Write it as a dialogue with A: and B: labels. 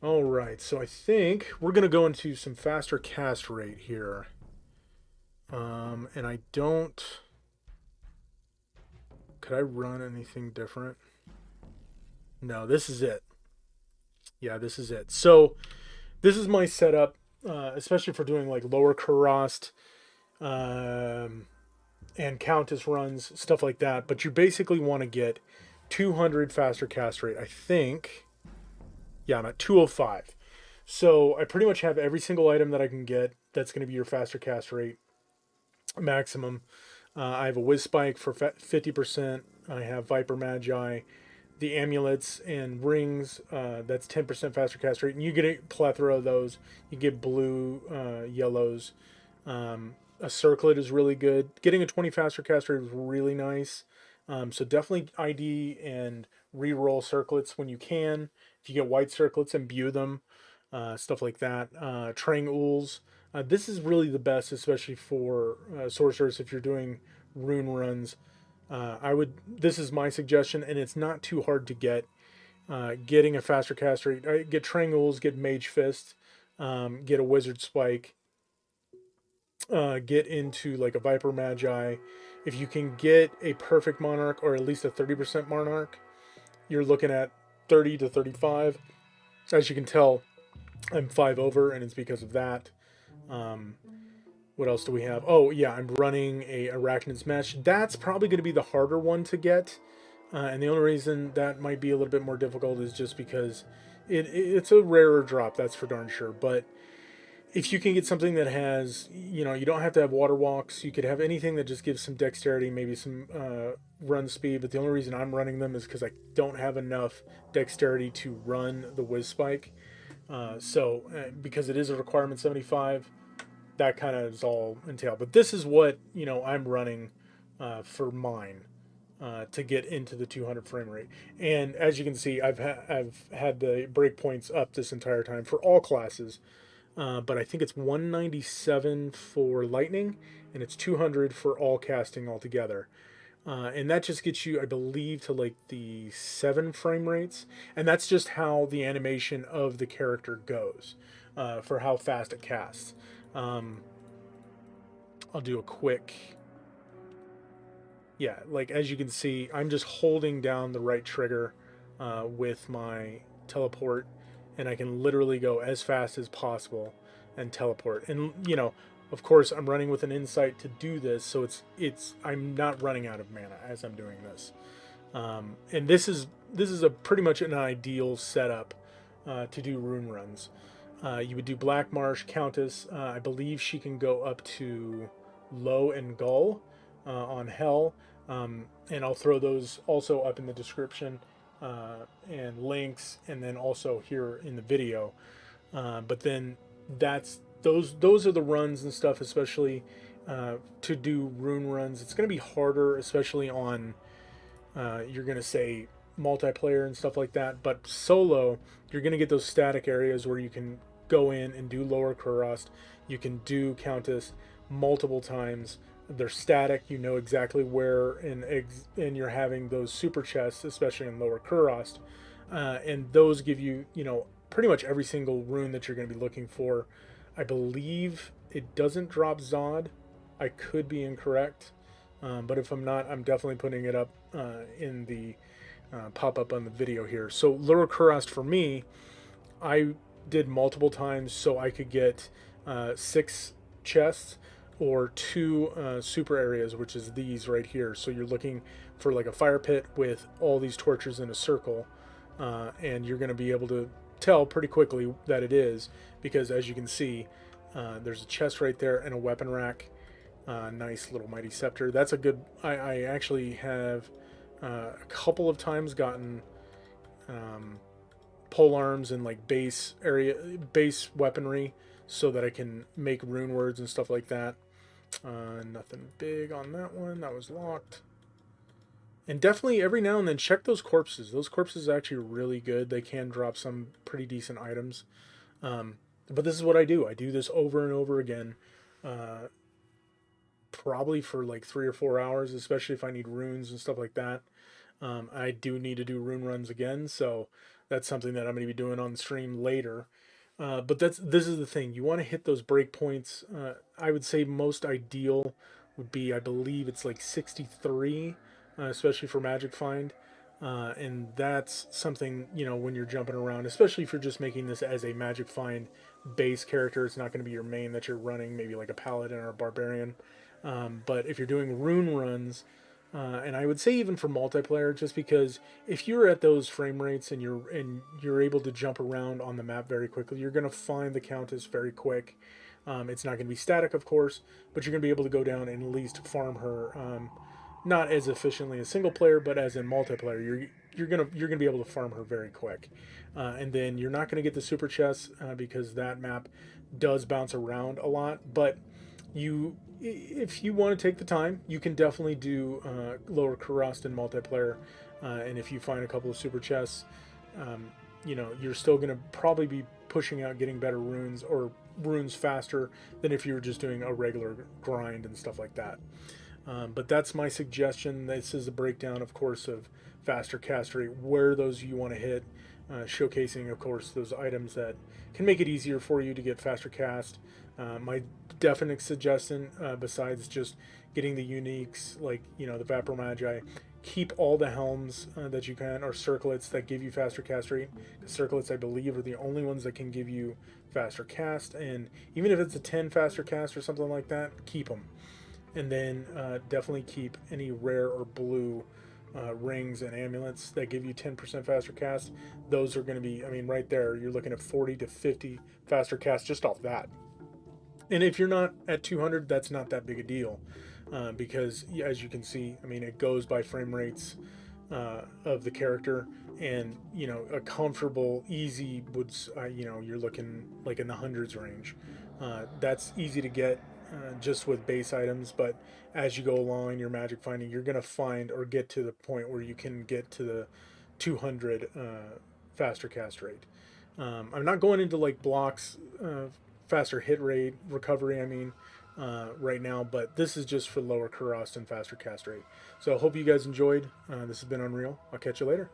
A: All right, so I think we're gonna go into some faster cast rate here. And I don't. Could I run anything different? No, this is it. Yeah, this is it. So this is my setup, especially for doing like lower Kurast, um, and Countess runs, stuff like that. But you basically want to get 200 faster cast rate. I think. Yeah, I'm at 205. So I pretty much have every single item that I can get. That's going to be your faster cast rate maximum. I have a Whiz Spike for 50%. I have Viper Magi, the amulets and rings. That's 10% faster cast rate, and you get a plethora of those. You get blue, yellows. A circlet is really good. Getting a 20 faster cast rate is really nice. So definitely ID and re-roll circlets when you can. If you get white circlets, imbue them, stuff like that. Trang Ools. This is really the best, especially for sorcerers if you're doing rune runs. I would. This is my suggestion, and it's not too hard to get. Getting a faster cast rate. Get Trang Ools, get Mage Fist, get a Wizard Spike, get into like a Viper Magi. If you can get a perfect Monarch or at least a 30% Monarch, you're looking at 30 to 35. As you can tell, I'm 5 over, and it's because of that. Um, what else do we have? Oh, yeah, I'm running a Arachnid's Mesh. That's probably going to be the harder one to get. And the only reason that might be a little bit more difficult is just because it's a rarer drop, that's for darn sure. But if you can get something that has, you don't have to have water walks. You could have anything that just gives some dexterity, maybe some run speed. But the only reason I'm running them is because I don't have enough dexterity to run the Whiz Spike. Because it is a requirement 75, that kind of is all entailed. But this is what I'm running for mine to get into the 200 frame rate. And as you can see, I've had the breakpoints up this entire time for all classes. But I think it's 197 for lightning, and it's 200 for all casting altogether. And that just gets you, I believe, to like the 7 frame rates. And that's just how the animation of the character goes for how fast it casts. Um, I'll do a quick. Yeah, like as you can see, I'm just holding down the right trigger with my teleport, and I can literally go as fast as possible and teleport. And of course, I'm running with an insight to do this, so it's I'm not running out of mana as I'm doing this. And this is a pretty much an ideal setup to do rune runs. You would do Black Marsh Countess. I believe she can go up to Low and Gull on Hell. And I'll throw those also up in the description and links, and then also here in the video. But then those are the runs and stuff, especially to do rune runs. It's going to be harder, especially on you're going to say multiplayer and stuff like that. But solo, you're going to get those static areas where you can go in and do lower Kurast. You can do Countess multiple times. They're static. You know exactly where, and you're having those super chests, especially in lower Kurast, and those give you pretty much every single rune that you're going to be looking for. I believe it doesn't drop Zod. I could be incorrect, but if I'm not, I'm definitely putting it up in the pop up on the video here. So lower Kurast for me, I did multiple times so I could get 6 chests or 2 super areas, which is these right here. So you're looking for like a fire pit with all these torches in a circle, and you're going to be able to tell pretty quickly that it is, because as you can see, there's a chest right there and a weapon rack. Nice little mighty scepter. That's a good. I actually have a couple of times gotten pole arms and like base weaponry, so that I can make rune words and stuff like that. Nothing big on that one. That was locked. And definitely every now and then check those corpses. Those corpses are actually really good. They can drop some pretty decent items. But this is what I do. I do this over and over again. Probably for like 3 or 4 hours, especially if I need runes and stuff like that. I do need to do rune runs again, so That's something that I'm going to be doing on the stream later. But this is the thing. You want to hit those breakpoints. I would say most ideal would be, I believe it's like 63, especially for Magic Find. And that's something, when you're jumping around, especially if you're just making this as a Magic Find base character. It's not going to be your main that you're running, maybe like a Paladin or a Barbarian. But if you're doing rune runs, and I would say even for multiplayer, just because if you're at those frame rates and you're able to jump around on the map very quickly, you're going to find the Countess very quick. It's not going to be static, of course, but you're going to be able to go down and at least farm her, not as efficiently as single player, but as in multiplayer. You're gonna be able to farm her very quick, and then you're not going to get the super chests because that map does bounce around a lot, but if you want to take the time, you can definitely do lower Kurast in multiplayer, and if you find a couple of super chests, you're still going to probably be pushing out getting better runes or runes faster than if you were just doing a regular grind and stuff like that. But that's my suggestion. This is a breakdown, of course, of faster cast rate, where those you want to hit, showcasing, of course, those items that can make it easier for you to get faster cast. My definite suggestion, besides just getting the uniques, like, the Vapor Magi, keep all the helms that you can, or circlets that give you faster cast rate. The circlets, I believe, are the only ones that can give you faster cast, and even if it's a 10 faster cast or something like that, keep them. And then definitely keep any rare or blue rings and amulets that give you 10% faster cast. Those are going to be, right there, you're looking at 40 to 50 faster cast just off that. And if you're not at 200, that's not that big a deal, because as you can see, it goes by frame rates of the character, and a comfortable, easy would, you're looking like in the hundreds range. That's easy to get just with base items, but as you go along in your magic finding, you're going to find or get to the point where you can get to the 200 faster cast rate. I'm not going into like blocks, faster hit rate, recovery, right now, but this is just for lower Kurast and faster cast rate. So I hope you guys enjoyed. This has been Unreal. I'll catch you later.